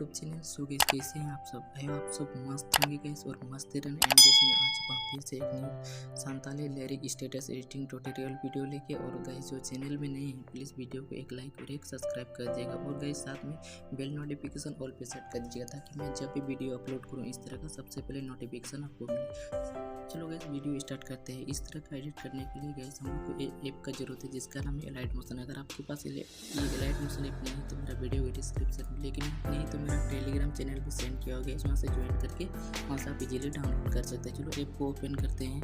YouTube channel. So guys कैसे हैं आप सब? आप सब मस्त होंगे गाइस और मस्त रहना। एंड गाइस मैं आ चुका हूँ फिर से एक new Santali lyric status editing tutorial video लेके। और गाइस जो चैनल में नए हैं प्लीज़ वीडियो को एक लाइक और एक सब्सक्राइब कर दीजिएगा और गाइस साथ में बेल नोटिफिकेशन ऑल पे सेट कर दीजिएगा ताकि मैं जब भी वीडियो अपलोड करूँ इस तरह का सबसे पहले नोटिफिकेशन आपको मिले। चलो गाइस वीडियो स्टार्ट करते हैं। इस तरह का एडिट करने के लिए गाइस हम लोग को ऐप का जरूरत है जिसका नाम है एलाइट मोशन। अगर आपके पास ये एलाइट मोशन ऐप नहीं है तो मेरा वीडियो के डिस्क्रिप्शन में, लेकिन नहीं तो मेरा टेलीग्राम चैनल भी सेंड किया गया, वहाँ से ज्वाइन करके वहाँ से आप इजीली डाउनलोड कर सकते हैं। चलो ऐप को ओपन करते हैं।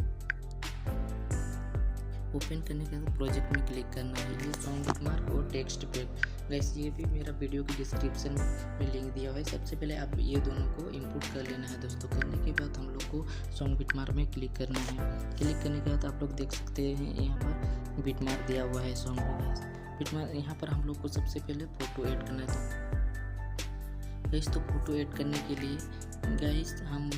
ओपन करने के बाद प्रोजेक्ट में क्लिक करना है। ये सॉन्ग बुकमार्क और टेक्स्ट पैक गाइस ये भी मेरा वीडियो के डिस्क्रिप्शन में लिंक दिया हुआ है। सबसे पहले आप ये दोनों को इंपोर्ट कर लेना है दोस्तों। करने के बाद हम लोग को सॉन्ग बिटमार्क में क्लिक करना है। क्लिक करने के बाद आप लोग देख सकते हैं यहाँ पर बिटमार्क दिया हुआ है सॉन्ग में। बिटमार्क यहाँ पर हम लोग को सबसे पहले फ़ोटो ऐड करना है गाइस। तो फोटो ऐड करने के लिए गाइस हम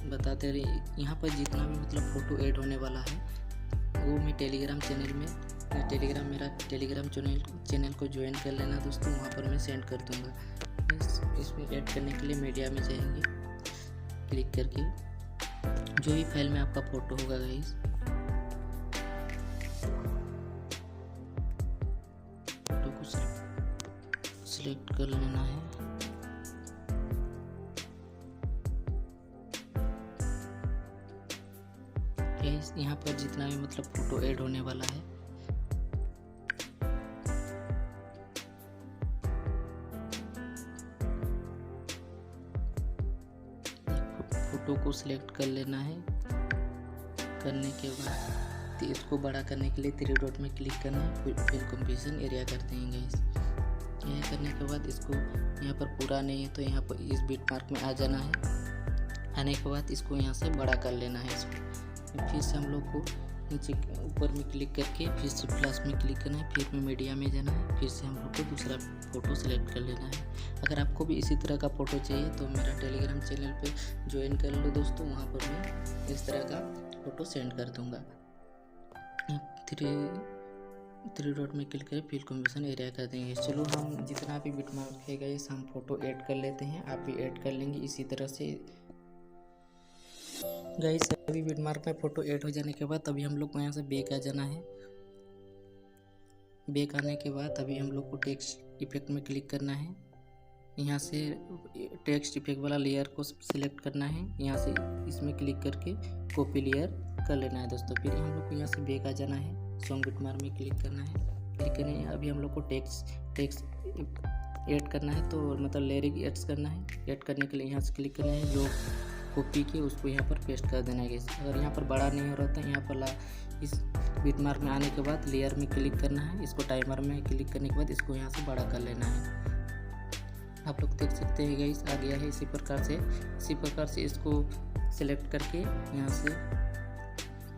बताते रहे, यहाँ पर जितना भी मतलब फ़ोटो ऐड होने वाला है वो मैं टेलीग्राम चैनल में मेरा टेलीग्राम चैनल को ज्वाइन कर लेना दोस्तों, वहाँ पर मैं सेंड कर दूँगा। इसमें ऐड करने के लिए मीडिया में जाएंगे, क्लिक करके जो भी फाइल में आपका फ़ोटो होगा गाइस फ़ोटो को सिलेक्ट कर लेना है। यहाँ पर जितना भी मतलब फोटो ऐड होने वाला है फोटो को सिलेक्ट कर लेना है। करने के बाद इसको बड़ा करने के लिए 3 डॉट में क्लिक करना है, फिर कंपोजिशन एरिया करते हैं गाइस। यह करने के बाद इसको यहाँ पर पूरा नहीं है तो यहाँ पर इस बिटमार्क में आ जाना है। आने के बाद इसको यहाँ से बड़ा कर लेना है। इसको फिर से हम लोग को नीचे ऊपर में क्लिक करके फिर से प्लस में क्लिक करना है, फिर में मीडिया में जाना है, फिर से हम लोग को दूसरा फ़ोटो सेलेक्ट कर लेना है। अगर आपको भी इसी तरह का फ़ोटो चाहिए तो मेरा टेलीग्राम चैनल पे ज्वाइन कर लो दोस्तों, वहाँ पर मैं इस तरह का फ़ोटो सेंड कर दूँगा। 3 डॉट में क्लिक करें, फिर कॉम्बिनेशन एरिया कर देंगे। चलो हम जितना भी बिटमार्क है गाइस हम फ़ोटो ऐड कर लेते हैं, आप भी ऐड कर लेंगे इसी तरह से गाइस। अभी बिटमार्क में फ़ोटो ऐड हो जाने के बाद अभी हम लोग को यहाँ से बैक आ जाना है। बैक आने के बाद अभी हम लोग को टेक्स्ट इफेक्ट में क्लिक करना है। यहाँ से टेक्स्ट इफेक्ट वाला लेयर को सिलेक्ट करना है, यहाँ से इसमें क्लिक करके कॉपी लेयर कर लेना है दोस्तों। फिर हम लोग को यहाँ से बैक आ जाना है, सॉन्ग बिटमार्क में क्लिक करना है। क्लिक करने अभी हम लोग को टेक्स्ट ऐड करना है, तो मतलब लिरिक ऐड करना है। ऐड करने के लिए यहाँ से क्लिक करना है, जो कॉपी के उसको यहाँ पर पेस्ट कर देना है। अगर यहाँ पर बड़ा नहीं हो रहा था, यहाँ पर इस बिटमार्क में आने के बाद लेयर में क्लिक करना है, इसको टाइमर में क्लिक करने के बाद इसको यहाँ से बड़ा कर लेना है। आप लोग देख सकते हैं गाइस आ गया है। इसी प्रकार से इसको सिलेक्ट करके यहाँ से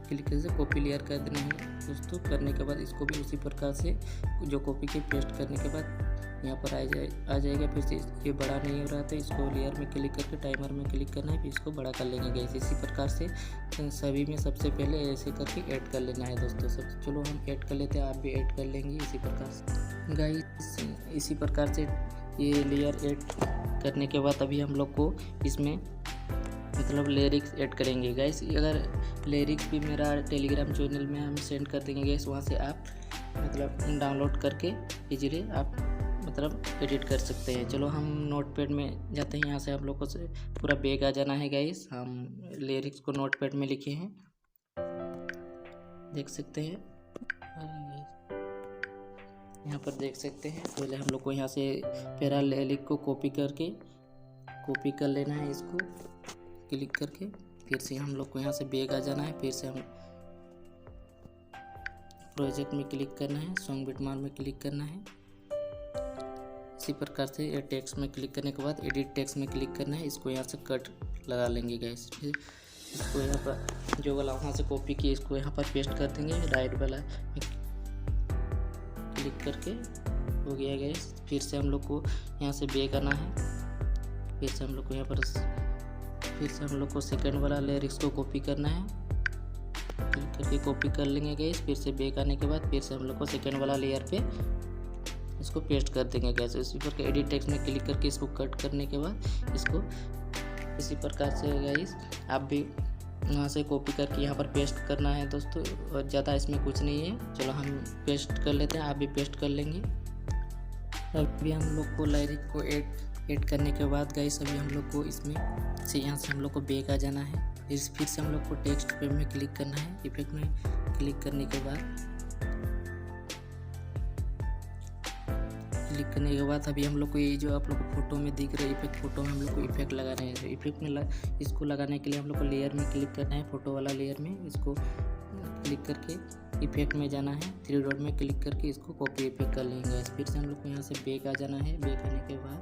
क्लिक करके कॉपी लेयर कर देना है दोस्तों। करने के बाद इसको भी उसी प्रकार से जो कॉपी के पेस्ट करने के बाद यहाँ पर आ जाएगा। फिर से ये बड़ा नहीं हो रहा था, इसको लेयर में क्लिक करके टाइमर में क्लिक करना है, फिर इसको बड़ा कर लेंगे गाइस। इसी प्रकार से सभी में सबसे पहले ऐसे करके ऐड कर लेना है दोस्तों सब। चलो हम ऐड कर लेते हैं, आप भी ऐड कर लेंगे इसी प्रकार से गाइस। इसी प्रकार से ये लेयर ऐड करने के बाद अभी हम लोग को इसमें मतलब लिरिक्स ऐड करेंगे गाइस। अगर लिरिक्स भी मेरा टेलीग्राम चैनल में हम सेंड कर देंगे गाइस, वहाँ से आप मतलब डाउनलोड करके इजीली आप मतलब एडिट कर सकते हैं। चलो हम नोटपैड में जाते हैं। यहाँ से हम लोग को पूरा बैक आ जाना है गाइस। हम लिरिक्स को नोटपैड में लिखे हैं, देख सकते हैं यहाँ पर देख सकते हैं। पहले हम लोग को यहाँ से पहला लिरिक को कॉपी कर लेना है, इसको क्लिक करके फिर से हम लोग को यहाँ से बैक आ जाना है। फिर से हम प्रोजेक्ट में क्लिक करना है, सॉन्ग बिटमार्क में क्लिक करना है। इसी प्रकार से टेक्स्ट में क्लिक करने के बाद एडिट टेक्स्ट में क्लिक करना है, इसको यहाँ से कट लगा लेंगे गाइस। फिर इसको यहाँ पर जो वाला वहाँ से कॉपी किए इसको यहाँ पर पेस्ट कर देंगे, राइट वाला क्लिक करके हो गया गाइस। फिर से हम लोग को यहाँ से बैक आना है, फिर से हम लोग को यहाँ पर सेकंड वाला लिरिक्स को कॉपी करना है, क्लिक करके कॉपी कर लेंगे गाइस। फिर से बैक आने के बाद फिर से हम लोग को सेकंड वाला लेयर पे इसको पेस्ट कर देंगे गैस। इसी प्रकार एडिट टेक्स्ट में क्लिक करके इसको कट करने के बाद इसको इसी प्रकार से गाइस आप भी वहाँ से कॉपी करके यहाँ पर पेस्ट करना है दोस्तों, और ज़्यादा इसमें कुछ नहीं है। चलो हम पेस्ट कर लेते हैं, आप भी पेस्ट कर लेंगे। अभी हम लोग को लाइरिक को ऐड करने के बाद गाइस अभी हम लोग को इसमें से यहाँ से हम लोग को बैक आ जाना है। फिर से हम लोग को टेक्स्ट पे में क्लिक करना है। इफेक्ट में क्लिक करने के बाद अभी हम लोग को ये जो आप लोग को फोटो में दिख रहा है इफेक्ट, फोटो में हम लोग को इफेक्ट लगाना है। इफेक्ट में इसको लगाने के लिए हम लोग को लेयर में क्लिक करना है, फोटो वाला लेयर में। इसको क्लिक करके इफेक्ट में जाना है, 3 डॉट में क्लिक करके इसको कॉपी इफेक्ट कर लेंगे। फिर से हम लोग को यहाँ से बैक आ जाना है। बैक आने के बाद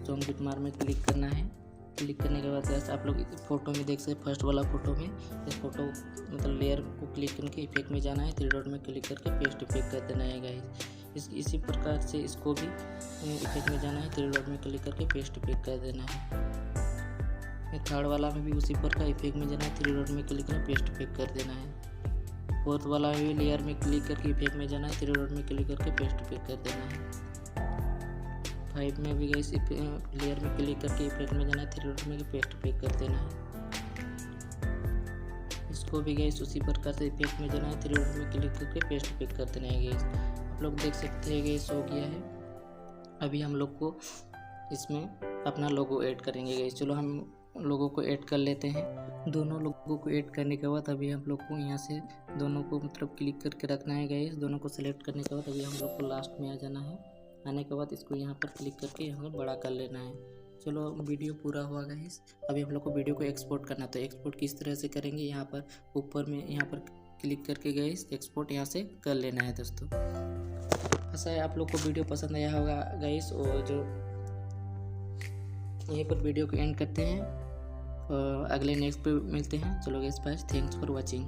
ज़ूम बिटमार्क में क्लिक करना है। क्लिक करने के बाद जैसे आप लोग फोटो में देख सकते, फर्स्ट वाला फोटो में इस फोटो मतलब लेयर को क्लिक करके इफेक्ट में जाना है, 3 डॉट में क्लिक करके पेस्ट इफेक्ट कर देना है गाइस। इसी प्रकार से इसको भी इफेक्ट में जाना है, 3 डॉट में क्लिक करके पेस्ट इफेक्ट कर देना है। थर्ड वाला में भी उसी प्रकार इफेक्ट में जाना है, 3 डॉट में क्लिक करके पेस्ट इफेक्ट कर देना है। फोर्थ वाला में भी लेयर में क्लिक करके इफेक्ट में जाना है, 3 डॉट में क्लिक करके पेस्ट इफेक्ट कर देना है। 5 में भी गाइस लेयर में क्लिक करके इफेक्ट में जाना है, 3 डॉट में पेस्ट इफेक्ट कर देना है। इसको भी गाइस उसी प्रकार से इफेक्ट में जाना है, 3 डॉट में क्लिक करके पेस्ट इफेक्ट कर देना है गाइस। आप लोग देख सकते हैं गाइस हो गया है। अभी हम लोग को इसमें अपना लोगो ऐड करेंगे गाइस। चलो हम लोगों को ऐड कर लेते हैं। दोनों लोगों को ऐड करने के बाद अभी हम लोग को यहाँ से दोनों को मतलब क्लिक करके रखना है गाइस। दोनों को सिलेक्ट करने के बाद अभी हम लोग को लास्ट में आ जाना है। आने के बाद इसको यहाँ पर क्लिक करके यहाँ पर बड़ा कर लेना है। चलो वीडियो पूरा हुआ गाइस। अभी हम लोग को वीडियो को एक्सपोर्ट करना, तो एक्सपोर्ट किस तरह से करेंगे, यहाँ पर ऊपर में यहाँ पर क्लिक करके गाइस एक्सपोर्ट यहाँ से कर लेना है दोस्तों। ऐसा है आप लोग को वीडियो पसंद आया होगा गाइस, और जो यहीं पर वीडियो को एंड करते हैं और अगले नेक्स्ट पे मिलते हैं। चलो guys bye, thanks for watching.